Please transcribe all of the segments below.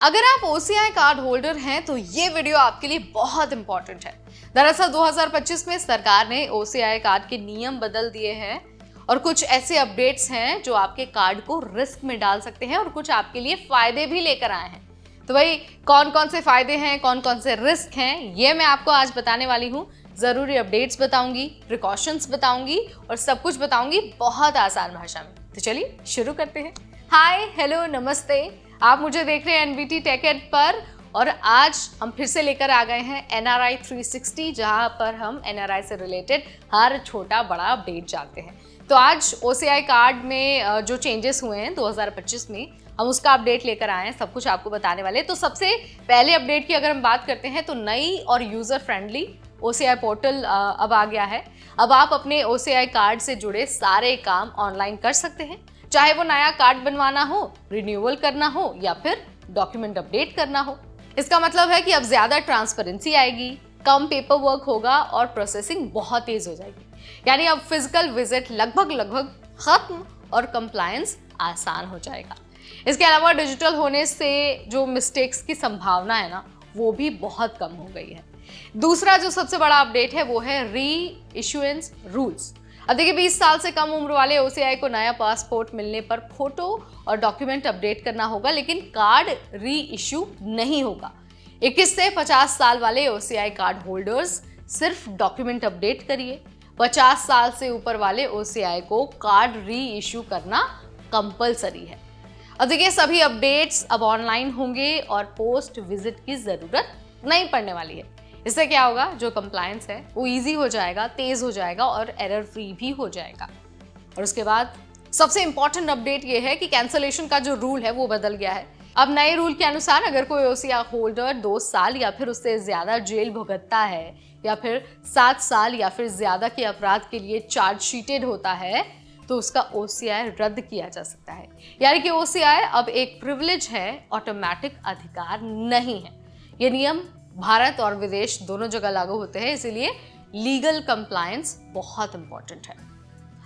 अगर आप OCI card holder हैं तो ये वीडियो आपके लिए बहुत इंपॉर्टेंट है। दरअसल 2025 में सरकार ने OCI कार्ड के नियम बदल दिए हैं और कुछ ऐसे अपडेट्स हैं जो आपके कार्ड को रिस्क में डाल सकते हैं और कुछ आपके लिए फायदे भी लेकर आए हैं। तो भाई कौन कौन से फायदे हैं, कौन कौन से रिस्क हैं, ये मैं आपको आज बताने वाली हूँ। जरूरी अपडेट्स बताऊंगी, प्रिकॉशंस बताऊंगी और सब कुछ बताऊंगी बहुत आसान भाषा में। तो चलिए शुरू करते हैं। हाय, हेलो, नमस्ते। आप मुझे देख रहे हैं एनबीटी टेक एड पर और आज हम फिर से लेकर आ गए हैं NRI 360, जहां पर हम NRI से रिलेटेड हर छोटा बड़ा अपडेट जानते हैं। तो आज OCI कार्ड में जो चेंजेस हुए हैं 2025 में, हम उसका अपडेट लेकर आए हैं, सब कुछ आपको बताने वाले। तो सबसे पहले अपडेट की अगर हम बात करते हैं तो नई और यूजर फ्रेंडली OCI पोर्टल अब आ गया है। अब आप अपने OCI कार्ड से जुड़े सारे काम ऑनलाइन कर सकते हैं, चाहे वो नया कार्ड बनवाना हो, रिन्यूअल करना हो या फिर डॉक्यूमेंट अपडेट करना हो। इसका मतलब है कि अब ज्यादा ट्रांसपेरेंसी आएगी, कम पेपर वर्क होगा और प्रोसेसिंग बहुत तेज हो जाएगी। यानी अब फिजिकल विजिट लगभग खत्म और कंप्लायंस आसान हो जाएगा। इसके अलावा डिजिटल होने से जो मिस्टेक्स की संभावना है ना, वो भी बहुत कम हो गई है। दूसरा जो सबसे बड़ा अपडेट है वो है री इशुएंस रूल्स। अब देखिए, 20 साल से कम उम्र वाले OCI को नया पासपोर्ट मिलने पर फोटो और डॉक्यूमेंट अपडेट करना होगा, लेकिन कार्ड री इश्यू नहीं होगा। 21 से 50 साल वाले OCI कार्ड होल्डर्स सिर्फ डॉक्यूमेंट अपडेट करिए। 50 साल से ऊपर वाले OCI को कार्ड री इश्यू करना कंपलसरी है। अब देखिए, सभी अपडेट्स अब ऑनलाइन होंगे और पोस्ट विजिट की जरूरत नहीं पड़ने वाली है। इससे क्या होगा, जो कंप्लायंस है वो इजी हो जाएगा, तेज हो जाएगा और एरर फ्री भी हो जाएगा। और उसके बाद सबसे इंपॉर्टेंट अपडेट ये है कि कैंसलेशन का जो रूल है वो बदल गया है। अब नए रूल के अनुसार अगर कोई OCI होल्डर 2 साल या फिर उससे ज्यादा जेल भुगतता है या फिर 7 साल या फिर ज्यादा के अपराध के लिए चार्जशीटेड होता है तो उसका OCI रद्द किया जा सकता है। यानी कि OCI अब एक प्रिविलेज है, ऑटोमेटिक अधिकार नहीं है। ये नियम भारत और विदेश दोनों जगह लागू होते हैं, इसीलिए लीगल कंप्लायंस बहुत इंपॉर्टेंट है।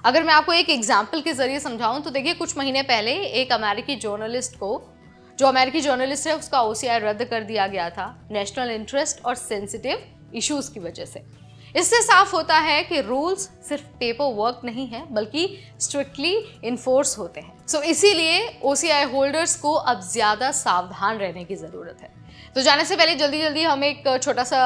अगर मैं आपको एक एग्जाम्पल के जरिए समझाऊं तो देखिए, कुछ महीने पहले एक अमेरिकी जर्नलिस्ट को, जो अमेरिकी जर्नलिस्ट है, उसका OCI रद्द कर दिया गया था नेशनल इंटरेस्ट और सेंसिटिव इश्यूज की वजह से। इससे साफ होता है कि रूल्स सिर्फ पेपर वर्क नहीं है बल्कि स्ट्रिक्टली इन्फोर्स होते हैं। सो इसीलिए OCI होल्डर्स को अब ज्यादा सावधान रहने की जरूरत है। तो जाने से पहले जल्दी हम एक छोटा सा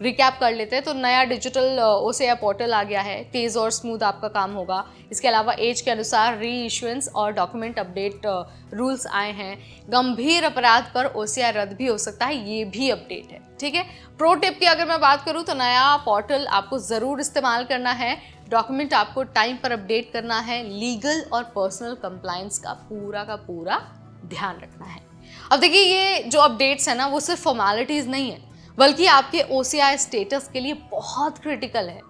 रिकैप कर लेते हैं। तो नया डिजिटल OCI पोर्टल आ गया है, तेज और स्मूथ आपका काम होगा। इसके अलावा एज के अनुसार री इशुएंस और डॉक्यूमेंट अपडेट रूल्स आए हैं। गंभीर अपराध पर OCI रद्द भी हो सकता है, ये भी अपडेट है। ठीक है, प्रो टिप की अगर मैं बात करूं तो नया पोर्टल आपको जरूर इस्तेमाल करना है। डॉक्यूमेंट आपको टाइम पर अपडेट करना है। लीगल और पर्सनल कंप्लायंस का पूरा ध्यान रखना है। अब देखिए, ये जो अपडेट्स है ना, वो सिर्फ फॉर्मेलिटीज नहीं है बल्कि आपके OCI स्टेटस के लिए बहुत क्रिटिकल है।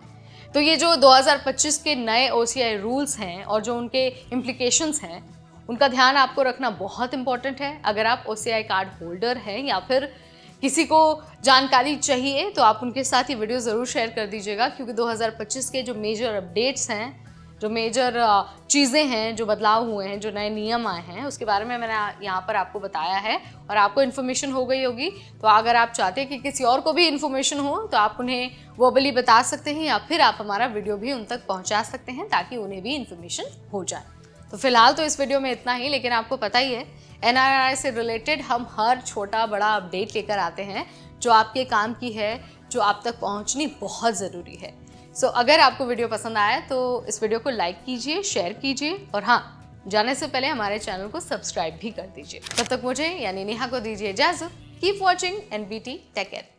तो ये जो 2025 के नए OCI रूल्स हैं और जो उनके इम्प्लीकेशंस हैं, उनका ध्यान आपको रखना बहुत इंपॉर्टेंट है। अगर आप OCI कार्ड होल्डर हैं या फिर किसी को जानकारी चाहिए तो आप उनके साथ ये वीडियो ज़रूर शेयर कर दीजिएगा, क्योंकि 2025 के जो मेजर अपडेट्स हैं, जो मेजर चीज़ें हैं, जो बदलाव हुए हैं, जो नए नियम आए हैं, उसके बारे में मैंने यहाँ पर आपको बताया है और आपको इन्फॉर्मेशन हो गई होगी। तो अगर आप चाहते हैं कि किसी और को भी इन्फॉर्मेशन हो तो आप उन्हें वर्बली बता सकते हैं या फिर आप हमारा वीडियो भी उन तक पहुँचा सकते हैं ताकि उन्हें भी इन्फॉर्मेशन हो जाए। तो फिलहाल तो इस वीडियो में इतना ही, लेकिन आपको पता ही है NRI से रिलेटेड हम हर छोटा बड़ा अपडेट लेकर आते हैं जो आपके काम की है, जो आप तक पहुँचनी बहुत ज़रूरी है। सो अगर आपको वीडियो पसंद आया तो इस वीडियो को लाइक कीजिए, शेयर कीजिए और हाँ, जाने से पहले हमारे चैनल को सब्सक्राइब भी कर दीजिए। तब तक मुझे यानी नेहा को दीजिए इजाजत। Keep watching NBT tech add.